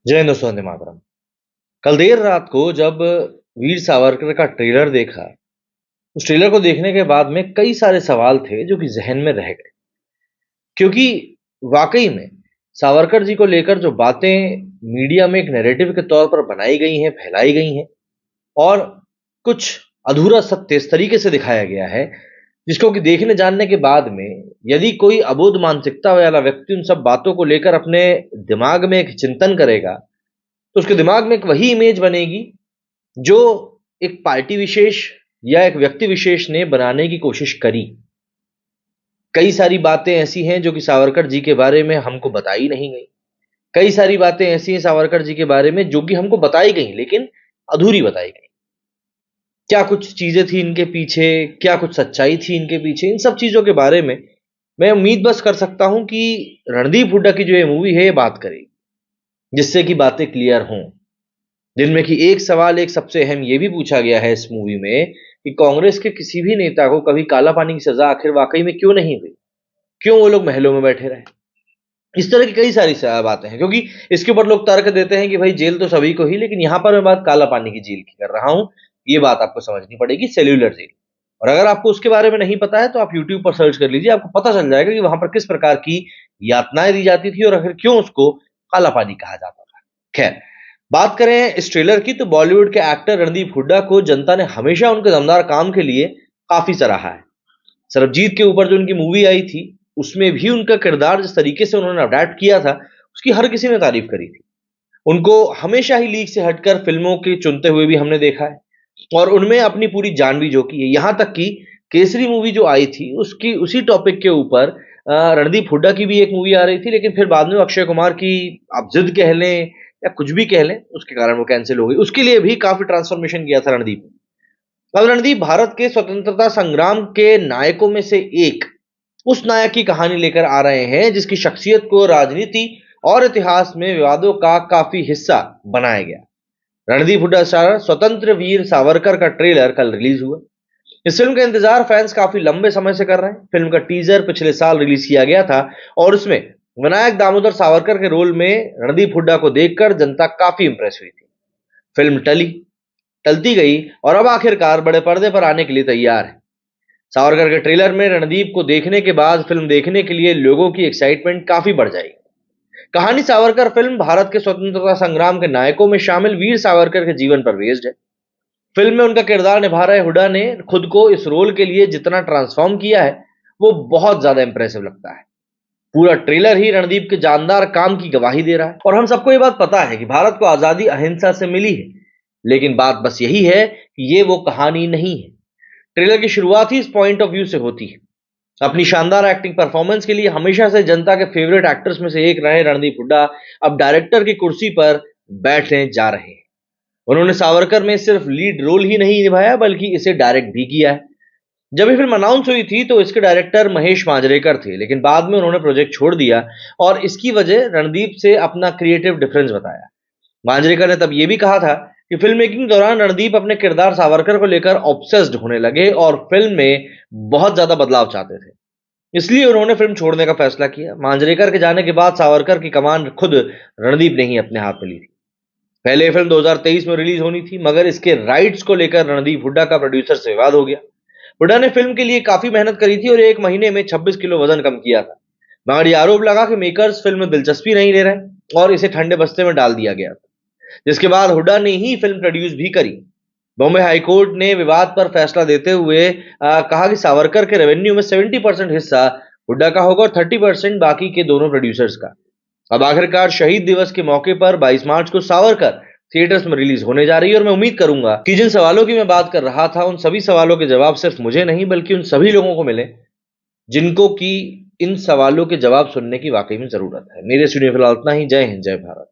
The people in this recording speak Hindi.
जय हिंद दोस्तों, वंदे मातरम। कल देर रात को जब वीर सावरकर का ट्रेलर देखा, उस ट्रेलर को देखने के बाद में कई सारे सवाल थे जो कि ज़हन में रह गए। क्योंकि वाक़ई में सावरकर जी को लेकर जो बातें मीडिया में एक नैरेटिव के तौर पर बनाई गई हैं, फैलाई गई हैं और कुछ अधूरा सत्य इस तरीके से दिखाया गया है, जिसको कि देखने जानने के बाद में यदि कोई अबोध मानसिकता वाला व्यक्ति उन सब बातों को लेकर अपने दिमाग में एक चिंतन करेगा, तो उसके दिमाग में एक वही इमेज बनेगी जो एक पार्टी विशेष या एक व्यक्ति विशेष ने बनाने की कोशिश करी। कई सारी बातें ऐसी हैं जो कि सावरकर जी के बारे में हमको बताई नहीं गई। कई सारी बातें ऐसी हैं सावरकर जी के बारे में जो कि हमको बताई गई लेकिन अधूरी बताई गई। क्या कुछ चीज़ें थी इनके पीछे, क्या कुछ सच्चाई थी इनके पीछे, इन सब चीज़ों के बारे में मैं उम्मीद बस कर सकता हूँ कि रणदीप हुड्डा की जो ये मूवी है ये बात करेगी, जिससे कि बातें क्लियर हों। जिनमें कि एक सवाल एक सबसे अहम ये भी पूछा गया है इस मूवी में कि कांग्रेस के किसी भी नेता को कभी काला पानी की सजा आखिर वाकई में क्यों नहीं हुई? क्यों वो लोग महलों में बैठे रहे? इस तरह की कई सारी बातें हैं, क्योंकि इसके ऊपर लोग तर्क देते हैं कि भाई जेल तो सभी को ही, लेकिन यहाँ पर मैं बात काला पानी की जेल की कर रहा हूँ। ये बात आपको समझनी पड़ेगी, सेल्यूलर जेल। और अगर आपको उसके बारे में नहीं पता है तो आप यूट्यूब पर सर्च कर लीजिए, आपको पता चल जाएगा कि वहां पर किस प्रकार की यातनाएं दी जाती थी और आखिर क्यों उसको काला पानी कहा जाता था। खैर, बात करें इस ट्रेलर की तो बॉलीवुड के एक्टर रणदीप हुड्डा को जनता ने हमेशा उनके दमदार काम के लिए काफी सराहा है। सरबजीत के ऊपर जो उनकी मूवी आई थी, उसमें भी उनका किरदार जिस तरीके से उन्होंने अडैप्ट किया था, उसकी हर किसी ने तारीफ करी थी। उनको हमेशा ही लीक से हटकर फिल्मों के चुनते हुए भी हमने देखा है और उनमें अपनी पूरी जान भी झोंकी है। यहाँ तक कि केसरी मूवी जो आई थी, उसकी उसी टॉपिक के ऊपर रणदीप हुड्डा की भी एक मूवी आ रही थी, लेकिन फिर बाद में अक्षय कुमार की आप जिद कह लें या कुछ भी कह लें, उसके कारण वो कैंसिल हो गई। उसके लिए भी काफी ट्रांसफॉर्मेशन किया था रणदीप ने। अब रणदीप भारत के स्वतंत्रता संग्राम के नायकों में से एक उस नायक की कहानी लेकर आ रहे हैं जिसकी शख्सियत को राजनीति और इतिहास में विवादों का काफी हिस्सा बनाया गया। रणदीप हुड्डा स्टारर स्वतंत्र वीर सावरकर का ट्रेलर कल रिलीज हुआ। इस फिल्म का इंतजार फैंस काफी लंबे समय से कर रहे हैं। फिल्म का टीजर पिछले साल रिलीज किया गया था और उसमें विनायक दामोदर सावरकर के रोल में रणदीप हुड्डा को देखकर जनता काफी इंप्रेस हुई थी। फिल्म टलती गई और अब आखिरकार बड़े पर्दे पर आने के लिए तैयार है। सावरकर के ट्रेलर में रणदीप को देखने के बाद फिल्म देखने के लिए लोगों की एक्साइटमेंट काफी बढ़ जाएगी। कहानी सावरकर फिल्म भारत के स्वतंत्रता संग्राम के नायकों में शामिल वीर सावरकर के जीवन पर बेस्ड है। फिल्म में उनका किरदार निभा रहे हुड्डा ने खुद को इस रोल के लिए जितना ट्रांसफॉर्म किया है, वो बहुत ज्यादा इंप्रेसिव लगता है। पूरा ट्रेलर ही रणदीप के जानदार काम की गवाही दे रहा है और हम सबको ये बात पता है कि भारत को आजादी अहिंसा से मिली है, लेकिन बात बस यही है कि ये वो कहानी नहीं है। ट्रेलर की शुरुआत ही इस पॉइंट ऑफ व्यू से होती है। अपनी शानदार एक्टिंग परफॉर्मेंस के लिए हमेशा से जनता के फेवरेट एक्टर्स में से एक रहे रणदीप हुड्डा अब डायरेक्टर की कुर्सी पर बैठने जा रहे हैं। उन्होंने सावरकर में सिर्फ लीड रोल ही नहीं निभाया बल्कि इसे डायरेक्ट भी किया है। जब ये फिल्म अनाउंस हुई थी तो इसके डायरेक्टर महेश मांजरेकर थे, लेकिन बाद में उन्होंने प्रोजेक्ट छोड़ दिया और इसकी वजह रणदीप से अपना क्रिएटिव डिफरेंस बताया। मांजरेकर ने तब ये भी कहा था कि फिल्म मेकिंग दौरान रणदीप अपने किरदार सावरकर को लेकर ऑब्सेस्ड होने लगे और फिल्म में बहुत ज्यादा बदलाव चाहते थे, इसलिए उन्होंने फिल्म छोड़ने का फैसला किया। मांजरेकर के जाने के बाद सावरकर की कमान खुद रणदीप ने ही अपने हाथ में ली थी। पहले ये फिल्म 2023 में रिलीज होनी थी, मगर इसके राइट्स को लेकर रणदीप हुड्डा का प्रोड्यूसर से विवाद हो गया। हुड्डा ने फिल्म के लिए काफी मेहनत करी थी और 1 महीने में 26 किलो वजन कम किया था, मगर ये आरोप लगा कि मेकर्स फिल्म में दिलचस्पी नहीं ले रहे और इसे ठंडे बस्ते में डाल दिया गया, जिसके बाद हुड्डा ने ही फिल्म प्रोड्यूस भी करी। बॉम्बे हाईकोर्ट ने विवाद पर फैसला देते हुए कहा कि सावरकर के रेवेन्यू में 70% हिस्सा हुड्डा का होगा और 30% बाकी के दोनों प्रोड्यूसर्स का। अब आखिरकार शहीद दिवस के मौके पर 22 मार्च को सावरकर थिएटर्स में रिलीज होने जा रही है और मैं उम्मीद करूंगा कि जिन सवालों की मैं बात कर रहा था, उन सभी सवालों के जवाब सिर्फ मुझे नहीं बल्कि उन सभी लोगों को मिले जिनको कि इन सवालों के जवाब सुनने की वाकई में जरूरत है। मेरे स्टूडियो फिलहाल इतना ही। जय हिंद, जय भारत।